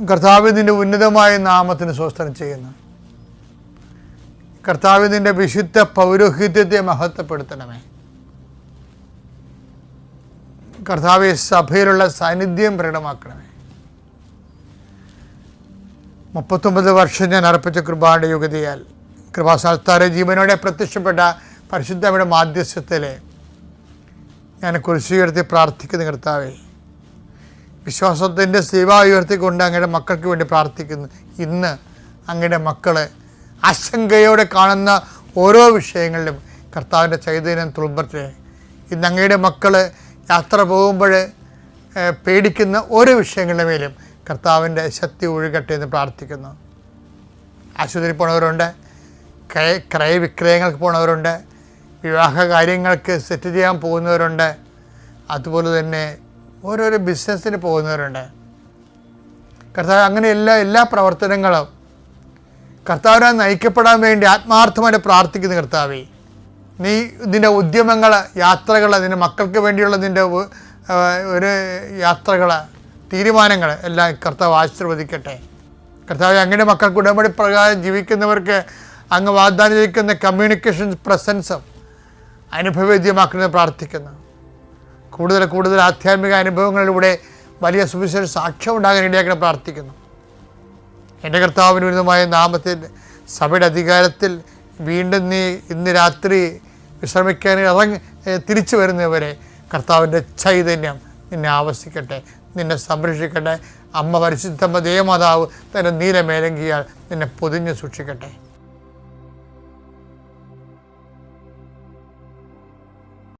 കർത്താവ് നിൻ്റെ ഉന്നതമായ നാമത്തിന് സ്വസ്ത്രം ചെയ്യുന്നു. കർത്താവ് നിൻ്റെ വിശുദ്ധ പൗരോഹിത്യത്തെ മഹത്വപ്പെടുത്തണമേ. കർത്താവ് സഭയിലുള്ള സാന്നിധ്യം പ്രകടമാക്കണമേ. 39 വർഷം ഞാൻ അർപ്പിച്ച കൃപയുടെ യുഗതിയാൽ കൃപാസ്ഥാനത്താരെ ജീവനോടെ പ്രത്യക്ഷപ്പെട്ട പരിശുദ്ധയുടെ മാധ്യസ്ഥത്തിൽ ഞാൻ കുരിശ് ഉയർത്തി പ്രാർത്ഥിക്കുന്ന കർത്താവേ, വിശ്വാസത്തിൻ്റെ സേവ ഉയർത്തിക്കൊണ്ട് അങ്ങയുടെ മക്കൾക്ക് വേണ്ടി പ്രാർത്ഥിക്കുന്നു. ഇന്ന് അങ്ങയുടെ മക്കൾ ആശങ്കയോടെ കാണുന്ന ഓരോ വിഷയങ്ങളിലും കർത്താവിൻ്റെ ചൈതന്യം തുളുമ്പട്ടെ. ഇന്ന് അങ്ങയുടെ മക്കൾ യാത്ര പോകുമ്പോൾ പേടിക്കുന്ന ഓരോ വിഷയങ്ങളുടെ മേലും കർത്താവിൻ്റെ ശക്തി ഒഴുകട്ടെ എന്ന് പ്രാർത്ഥിക്കുന്നു. ആശുപത്രിയിൽ പോണവരുണ്ട്, ക്രയവിക്രയങ്ങൾക്ക് പോണവരുണ്ട്, വിവാഹ കാര്യങ്ങൾക്ക് സെറ്റ് ചെയ്യാൻ പോകുന്നവരുണ്ട്, അതുപോലെ തന്നെ ഓരോരോ ബിസിനസ്സിന് പോകുന്നവരുണ്ട്. കർത്താവ് അങ്ങനെ എല്ലാ പ്രവർത്തനങ്ങളും കർത്താവിനെ നയിക്കപ്പെടാൻ വേണ്ടി ആത്മാർത്ഥമായിട്ട് പ്രാർത്ഥിക്കുന്ന കർത്താവേ, നീ നിൻ്റെ ഉദ്യമങ്ങൾ, യാത്രകൾ, നിൻ്റെ മക്കൾക്ക് വേണ്ടിയുള്ള നിൻ്റെ ഒരു യാത്രകൾ, തീരുമാനങ്ങൾ എല്ലാം കർത്താവ് ആശീർവദിക്കട്ടെ. കർത്താവ് അങ്ങയുടെ മക്കൾക്ക് ഉടമ്പടി പ്രകാരം ജീവിക്കുന്നവർക്ക് അങ്ങ് വാഗ്ദാനം ചെയ്യിക്കുന്ന കമ്മ്യൂണിക്കേഷൻ പ്രസൻസും അനുഭവവേദ്യമാക്കുന്നത് പ്രാർത്ഥിക്കുന്നു. കൂടുതൽ ആധ്യാത്മിക അനുഭവങ്ങളിലൂടെ വലിയ സുവിശേഷ സാക്ഷ്യം ഉണ്ടാകാൻ ഇടയാക്കണം പ്രാർത്ഥിക്കുന്നു. എൻ്റെ കർത്താവിന് വിരുദ്ധമായ നാമത്തിൽ സഭയുടെ അധികാരത്തിൽ വീണ്ടും നീ ഇന്ന് രാത്രി വിശ്രമിക്കാൻ തിരിച്ചു വരുന്നവരെ കർത്താവിൻ്റെ ചൈതന്യം നിന്നെ ആവസിക്കട്ടെ, നിന്നെ സംരക്ഷിക്കട്ടെ. അമ്മ പരിശുദ്ധമ്മ ദേവമാതാവ് തൻ്റെ നീലമേലങ്കിയാൽ നിന്നെ പൊതിഞ്ഞ് സൂക്ഷിക്കട്ടെ.